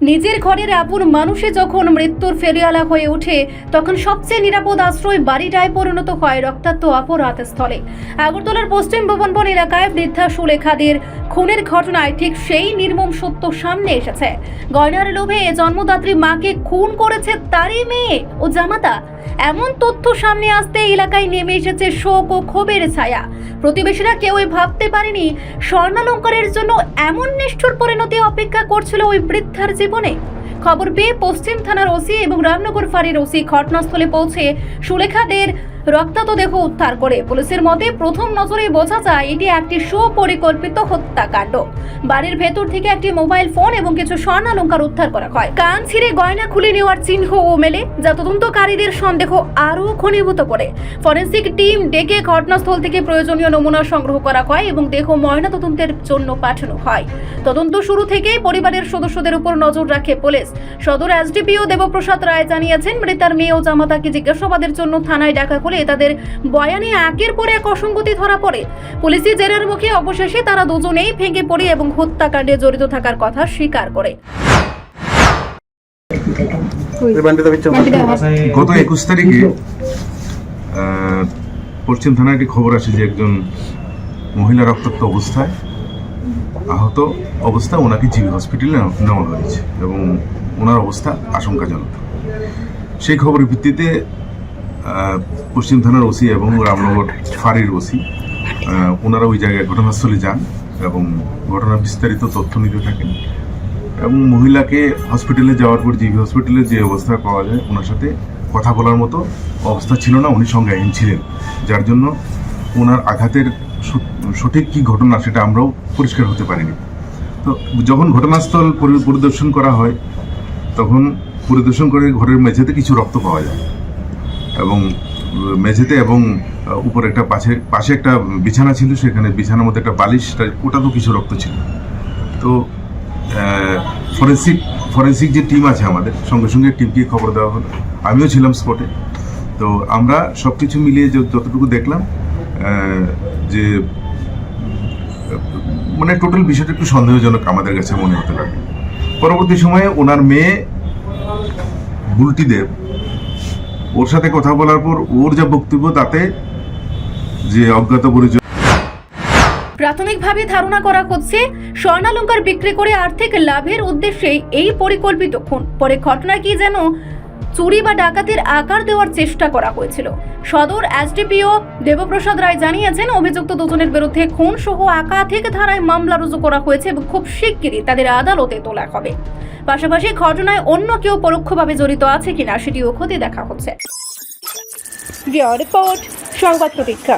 নিজের ঘরের আপন মানুষে যখন মৃত্যুর ফেরিয়ালা হয়ে ওঠে তখন সবচেয়ে নিরাপদ আশ্রয় বাড়িটায় পরিণত হয় রক্তাক্ত অপরাধ স্থলে। আগরতলার পশ্চিম ভুবনবন এলাকায় বৃদ্ধা সুলেখাদের খুনের ঘটনায় ঠিক সেই নির্মম সত্য সামনে এসেছে। গয়নার লোভে জন্মদাত্রী মাকে খুন করেছে তারই মেয়ে ও জামাতা। এমন তথ্য সামনে আসতে এলাকায় নেমে এসেছে শোক ও ক্ষোভের ছায়া। প্রতিবেশীরা কেউই ভাবতে পারেনি স্বর্ণালঙ্কারের জন্য এমন নিষ্ঠুর পরিণতি অপেক্ষা করছিল ওই বৃদ্ধার জীবনে। খবর পেয়ে পশ্চিম থানার ওসি এবং রামনগর ফাঁড়ির ওসি ঘটনাস্থলে পৌঁছে সুলেখাদের রক্তাক্ত দেহ উদ্ধার করে। পুলিশের মতে প্রথম নজরে বোঝা যায় এটি একটি সুপরিকল্পিত হত্যাকাণ্ড। বাড়ির ভেতর থেকে একটি মোবাইল ফোন এবং কিছু স্বর্ণালঙ্কার উদ্ধার করা হয়। কান ছিঁড়ে গয়না খুলে নেওয়ার চিহ্নও মেলে, যা তদন্তকারীদের সন্দেহ আরও ঘনীভূত করে। ফরেনসিক টিম ডেকে ঘটনাস্থল থেকে প্রয়োজনীয় নমুনা সংগ্রহ করা হয় এবং দেহ ময়নাতদন্তের জন্য পাঠানো হয়। তদন্ত শুরু থেকেই পরিবারের সদস্যদের উপর নজর রাখে পুলিশ। সদর এসডিপিও দেবপ্রসাদ রায় জানিয়েছেন, মৃতার মেয়ে ও জামাতাকে জিজ্ঞাসাবাদের জন্য থানায় ডাকা হলে তাদের বয়ানে একের পর এক অসঙ্গতি ধরা পড়ে। পুলিশি জেরার মুখে অবশেষে তারা দুজনেই ভেঙে পড়ে এবং হত্যাকাণ্ডে জড়িত থাকার কথা স্বীকার করে। গত 21 তারিখে পশ্চিম থানায় একটি খবর আসে যে একজন মহিলা রক্তাক্ত অবস্থায় আহত অবস্থায় ওনাকে জিবি হসপিটালে নেওয়া হয়েছে এবং ওনার অবস্থা আশঙ্কাজনক। সেই খবরের ভিত্তিতে পশ্চিম থানার ওসি এবং রামনগর ফাঁড়ির ওসি ওনারা ওই জায়গায় ঘটনাস্থলে যান এবং ঘটনার বিস্তারিত তথ্য নিতে থাকেন এবং মহিলাকে হসপিটালে যাওয়ার পর জিবি হসপিটালে যে অবস্থা পাওয়া যায় ওনার সাথে কথা বলার মতো অবস্থা ছিল না, উনি সংজ্ঞাহীন ছিলেন, যার জন্য ওনার আঘাতের সঠিক কী ঘটনা সেটা আমরাও পরিষ্কার হতে পারিনি। তো যখন ঘটনাস্থল পরিদর্শন করা হয় তখন পরিদর্শন করে ঘরের মেঝেতে কিছু রক্ত পাওয়া যায় এবং মেঝেতে এবং উপরে একটা পাশে একটা বিছানা ছিল, সেখানে বিছানার মধ্যে একটা বালিশ, ওটাতেও কিছু রক্ত ছিল। তো ফরেন্সিক যে টিম আছে আমাদের, সঙ্গে সঙ্গে টিমকে খবর দেওয়া হলো, আমিও ছিলাম স্পটে। তো আমরা সব কিছু মিলিয়ে যতটুকু দেখলাম যে মানে টোটাল বিষয়টা একটু সন্দেহজনক আমাদের কাছে মনে হতে লাগে। পরবর্তী সময়ে ওনার মেয়ে বুলটি দেব ওর সাথে কথা বলার পর ওর যা বক্তব্য তাতে যে অজ্ঞাত পরিচয়। প্রাথমিকভাবে ধারণা করা হচ্ছে স্বর্ণালঙ্কার বিক্রি করে আর্থিক লাভের উদ্দেশ্যে এই পরিকল্পিত খুন। পরে ঘটনা কি যেন চুরি বা ডাকাতির আকার দেওয়ার চেষ্টা করা হয়েছিল। সদর এসডিপিও দেবপ্রসাদ রায় জানিয়েছেন, অভিযুক্ত দুজনের বিরুদ্ধে খুন সহ একাধিক ধারায় মামলা রুজু করা হয়েছে এবং খুব শিগগিরই তাদের আদালতে তোলা হবে। পাশাপাশি ঘটনায় অন্য কেউ পরোক্ষভাবে জড়িত আছে কিনা সেটিও খতিয়ে দেখা হচ্ছে। রিপোর্ট সংবাদ প্রতীক্ষা।